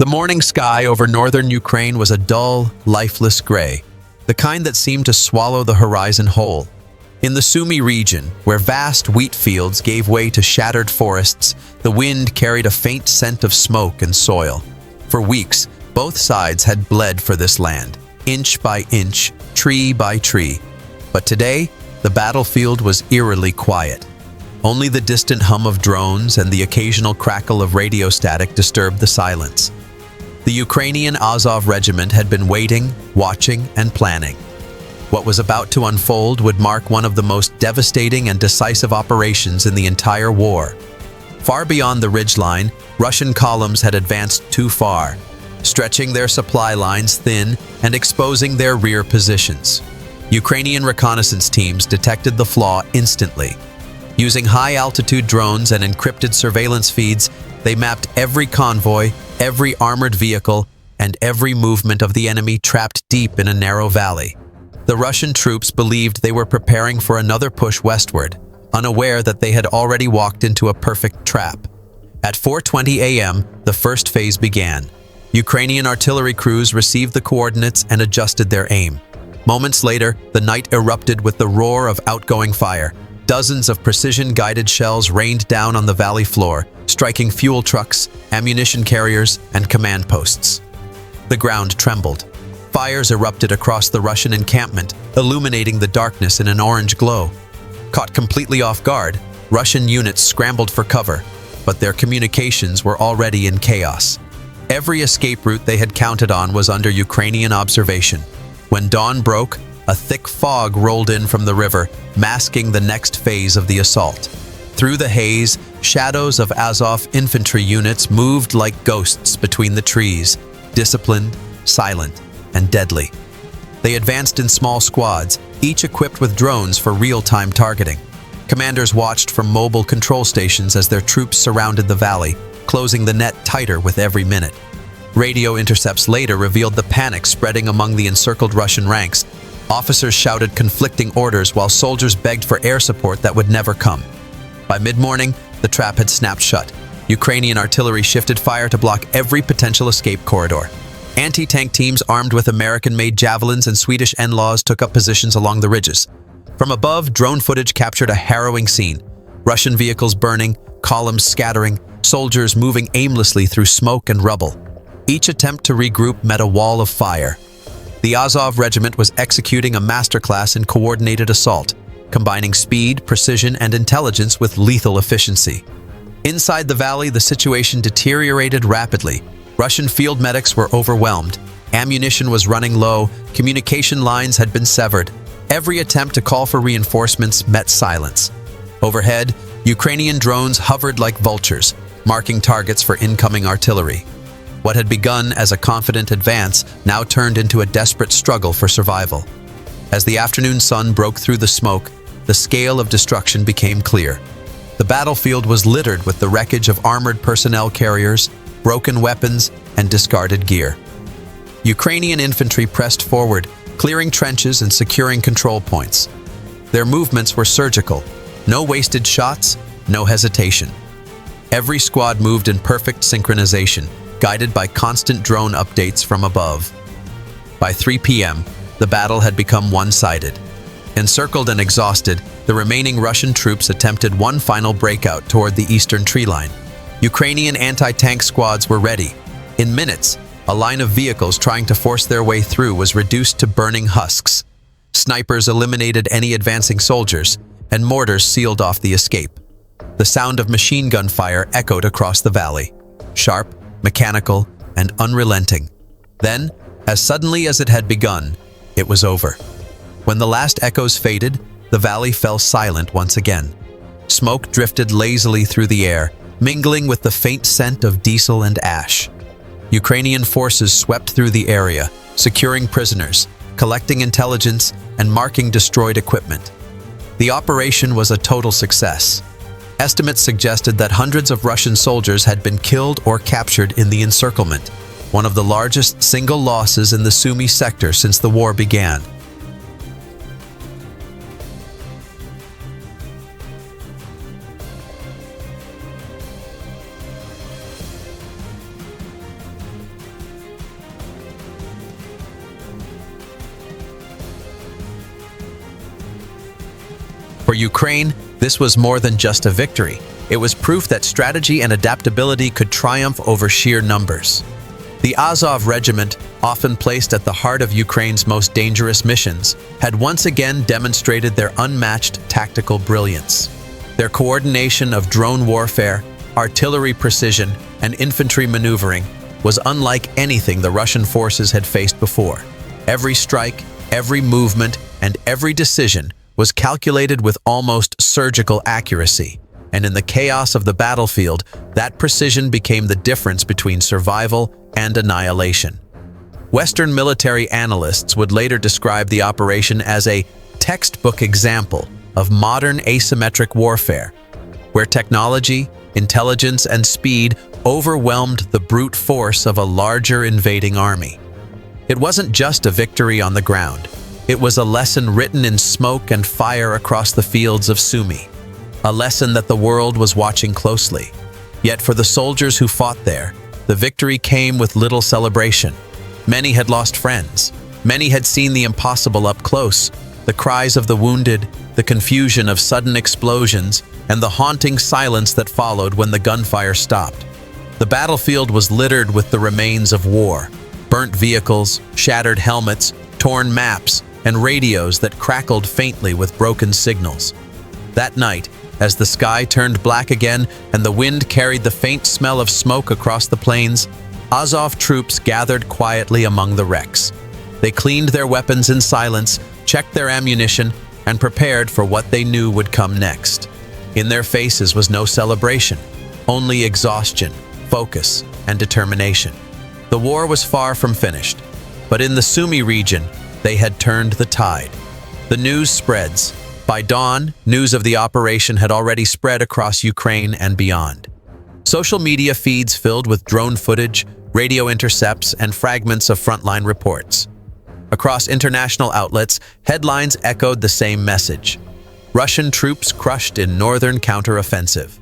The morning sky over northern Ukraine was a dull, lifeless gray, the kind that seemed to swallow the horizon whole. In the Sumy region, where vast wheat fields gave way to shattered forests, the wind carried a faint scent of smoke and soil. For weeks, both sides had bled for this land, inch by inch, tree by tree. But today, the battlefield was eerily quiet. Only the distant hum of drones and the occasional crackle of radio static disturbed the silence. The Ukrainian Azov Regiment had been waiting, watching, and planning. What was about to unfold would mark one of the most devastating and decisive operations in the entire war. Far beyond the ridgeline, Russian columns had advanced too far, stretching their supply lines thin and exposing their rear positions. Ukrainian reconnaissance teams detected the flaw instantly. Using high-altitude drones and encrypted surveillance feeds, they mapped every convoy, every armored vehicle, and every movement of the enemy trapped deep in a narrow valley. The Russian troops believed they were preparing for another push westward, unaware that they had already walked into a perfect trap. At 4:20 a.m., the first phase began. Ukrainian artillery crews received the coordinates and adjusted their aim. Moments later, the night erupted with the roar of outgoing fire. Dozens of precision-guided shells rained down on the valley floor, striking fuel trucks, ammunition carriers, and command posts. The ground trembled. Fires erupted across the Russian encampment, illuminating the darkness in an orange glow. Caught completely off guard, Russian units scrambled for cover, but their communications were already in chaos. Every escape route they had counted on was under Ukrainian observation. When dawn broke, a thick fog rolled in from the river, masking the next phase of the assault. Through the haze, shadows of Azov infantry units moved like ghosts between the trees, disciplined, silent, and deadly. They advanced in small squads, each equipped with drones for real-time targeting. Commanders watched from mobile control stations as their troops surrounded the valley, closing the net tighter with every minute. Radio intercepts later revealed the panic spreading among the encircled Russian ranks. Officers shouted conflicting orders while soldiers begged for air support that would never come. By mid-morning, the trap had snapped shut. Ukrainian artillery shifted fire to block every potential escape corridor. Anti-tank teams armed with American-made javelins and Swedish NLAWs took up positions along the ridges. From above, drone footage captured a harrowing scene. Russian vehicles burning, columns scattering, soldiers moving aimlessly through smoke and rubble. Each attempt to regroup met a wall of fire. The Azov Regiment was executing a masterclass in coordinated assault, combining speed, precision, and intelligence with lethal efficiency. Inside the valley, the situation deteriorated rapidly. Russian field medics were overwhelmed. Ammunition was running low, communication lines had been severed. Every attempt to call for reinforcements met silence. Overhead, Ukrainian drones hovered like vultures, marking targets for incoming artillery. What had begun as a confident advance now turned into a desperate struggle for survival. As the afternoon sun broke through the smoke, the scale of destruction became clear. The battlefield was littered with the wreckage of armored personnel carriers, broken weapons, and discarded gear. Ukrainian infantry pressed forward, clearing trenches and securing control points. Their movements were surgical. No wasted shots, no hesitation. Every squad moved in perfect synchronization, guided by constant drone updates from above. By 3 p.m., the battle had become one-sided. Encircled and exhausted, the remaining Russian troops attempted one final breakout toward the eastern tree line. Ukrainian anti-tank squads were ready. In minutes, a line of vehicles trying to force their way through was reduced to burning husks. Snipers eliminated any advancing soldiers, and mortars sealed off the escape. The sound of machine gun fire echoed across the valley, sharp, mechanical, and unrelenting. Then, as suddenly as it had begun, it was over. When the last echoes faded, the valley fell silent once again. Smoke drifted lazily through the air, mingling with the faint scent of diesel and ash. Ukrainian forces swept through the area, securing prisoners, collecting intelligence, and marking destroyed equipment. The operation was a total success. Estimates suggested that hundreds of Russian soldiers had been killed or captured in the encirclement, one of the largest single losses in the Sumy sector since the war began. For Ukraine, this was more than just a victory. It was proof that strategy and adaptability could triumph over sheer numbers. The Azov Regiment, often placed at the heart of Ukraine's most dangerous missions, had once again demonstrated their unmatched tactical brilliance. Their coordination of drone warfare, artillery precision, and infantry maneuvering was unlike anything the Russian forces had faced before. Every strike, every movement, and every decision was calculated with almost surgical accuracy, and in the chaos of the battlefield, that precision became the difference between survival and annihilation. Western military analysts would later describe the operation as a textbook example of modern asymmetric warfare, where technology, intelligence, and speed overwhelmed the brute force of a larger invading army. It wasn't just a victory on the ground. It was a lesson written in smoke and fire across the fields of Sumy, a lesson that the world was watching closely. Yet for the soldiers who fought there, the victory came with little celebration. Many had lost friends. Many had seen the impossible up close, the cries of the wounded, the confusion of sudden explosions, and the haunting silence that followed when the gunfire stopped. The battlefield was littered with the remains of war, burnt vehicles, shattered helmets, torn maps, and radios that crackled faintly with broken signals. That night, as the sky turned black again and the wind carried the faint smell of smoke across the plains, Azov troops gathered quietly among the wrecks. They cleaned their weapons in silence, checked their ammunition, and prepared for what they knew would come next. In their faces was no celebration, only exhaustion, focus, and determination. The war was far from finished, but in the Sumy region, they had turned the tide. The news spreads. By dawn, news of the operation had already spread across Ukraine and beyond. Social media feeds filled with drone footage, radio intercepts, and fragments of frontline reports. Across international outlets, headlines echoed the same message: Russian troops crushed in northern counteroffensive.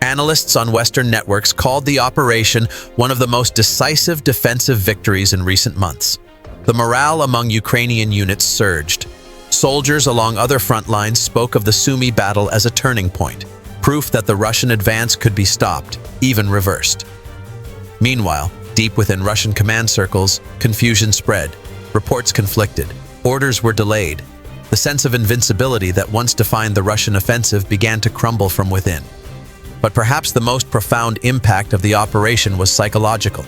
Analysts on Western networks called the operation one of the most decisive defensive victories in recent months. The morale among Ukrainian units surged. Soldiers along other front lines spoke of the Sumy battle as a turning point, proof that the Russian advance could be stopped, even reversed. Meanwhile, deep within Russian command circles, confusion spread. Reports conflicted. Orders were delayed. The sense of invincibility that once defined the Russian offensive began to crumble from within. But perhaps the most profound impact of the operation was psychological.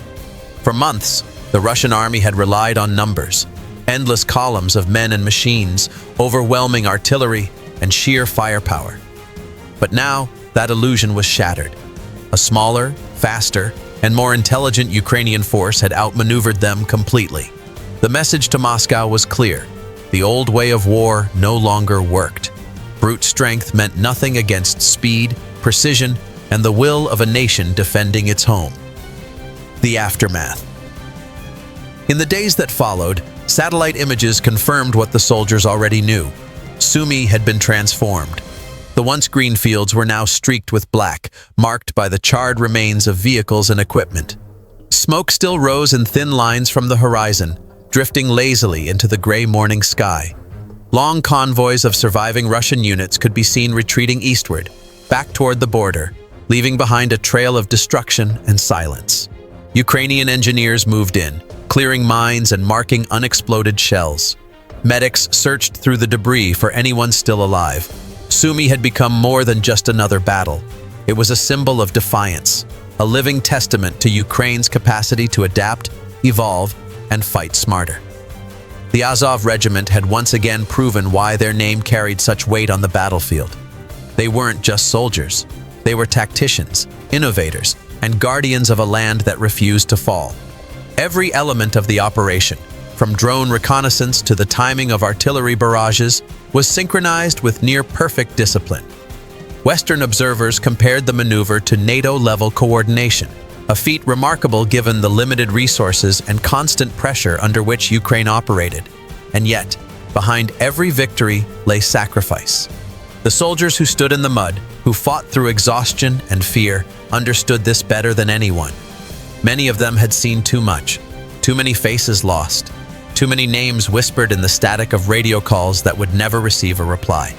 For months, the Russian army had relied on numbers, endless columns of men and machines, overwhelming artillery, and sheer firepower. But now, that illusion was shattered. A smaller, faster, and more intelligent Ukrainian force had outmaneuvered them completely. The message to Moscow was clear. The old way of war no longer worked. Brute strength meant nothing against speed, precision, and the will of a nation defending its home. The aftermath. In the days that followed, satellite images confirmed what the soldiers already knew. Sumy had been transformed. The once green fields were now streaked with black, marked by the charred remains of vehicles and equipment. Smoke still rose in thin lines from the horizon, drifting lazily into the gray morning sky. Long convoys of surviving Russian units could be seen retreating eastward, back toward the border, leaving behind a trail of destruction and silence. Ukrainian engineers moved in, clearing mines and marking unexploded shells. Medics searched through the debris for anyone still alive. Sumy had become more than just another battle. It was a symbol of defiance, a living testament to Ukraine's capacity to adapt, evolve, and fight smarter. The Azov Regiment had once again proven why their name carried such weight on the battlefield. They weren't just soldiers. They were tacticians, innovators, and guardians of a land that refused to fall. Every element of the operation, from drone reconnaissance to the timing of artillery barrages, was synchronized with near-perfect discipline. Western observers compared the maneuver to NATO-level coordination, a feat remarkable given the limited resources and constant pressure under which Ukraine operated. And yet, behind every victory lay sacrifice. The soldiers who stood in the mud, who fought through exhaustion and fear, understood this better than anyone. Many of them had seen too much, too many faces lost, too many names whispered in the static of radio calls that would never receive a reply.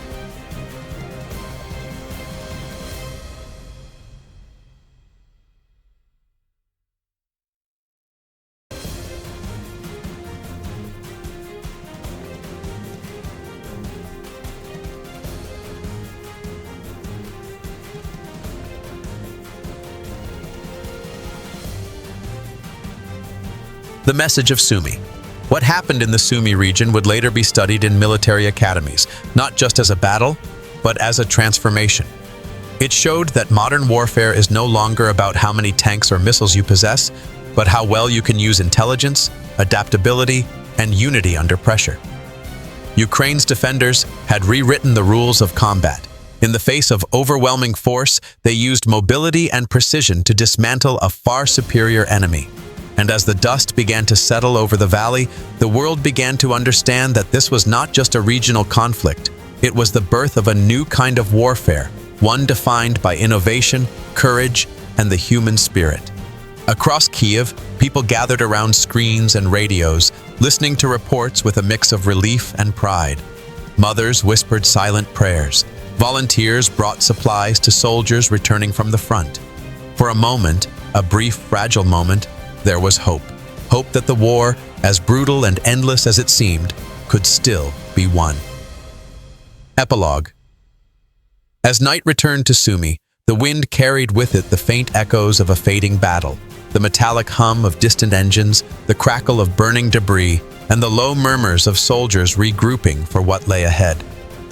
The message of Sumy. What happened in the Sumy region would later be studied in military academies, not just as a battle, but as a transformation. It showed that modern warfare is no longer about how many tanks or missiles you possess, but how well you can use intelligence, adaptability, and unity under pressure. Ukraine's defenders had rewritten the rules of combat. In the face of overwhelming force, they used mobility and precision to dismantle a far superior enemy. And as the dust began to settle over the valley, the world began to understand that this was not just a regional conflict. It was the birth of a new kind of warfare, one defined by innovation, courage, and the human spirit. Across Kiev, people gathered around screens and radios, listening to reports with a mix of relief and pride. Mothers whispered silent prayers. Volunteers brought supplies to soldiers returning from the front. For a moment, a brief, fragile moment, there was hope. Hope that the war, as brutal and endless as it seemed, could still be won. Epilogue. As night returned to Sumy, the wind carried with it the faint echoes of a fading battle, the metallic hum of distant engines, the crackle of burning debris, and the low murmurs of soldiers regrouping for what lay ahead.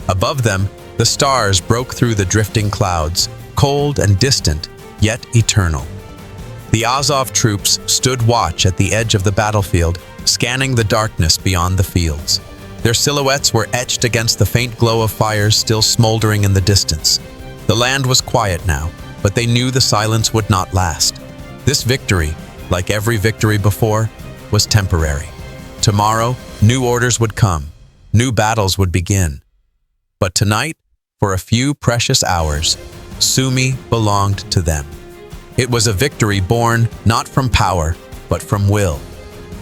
Above them, the stars broke through the drifting clouds, cold and distant, yet eternal. The Azov troops stood watch at the edge of the battlefield, scanning the darkness beyond the fields. Their silhouettes were etched against the faint glow of fires still smoldering in the distance. The land was quiet now, but they knew the silence would not last. This victory, like every victory before, was temporary. Tomorrow, new orders would come, new battles would begin. But tonight, for a few precious hours, Sumy belonged to them. It was a victory born not from power, but from will,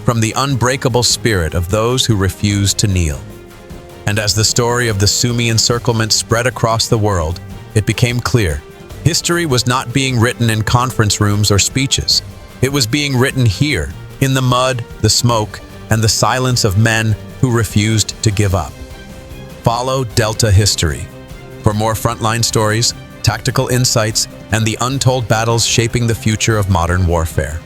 from the unbreakable spirit of those who refused to kneel. And as the story of the Sumy encirclement spread across the world, it became clear. History was not being written in conference rooms or speeches. It was being written here, in the mud, the smoke, and the silence of men who refused to give up. Follow Delta History for more frontline stories, tactical insights, and the untold battles shaping the future of modern warfare.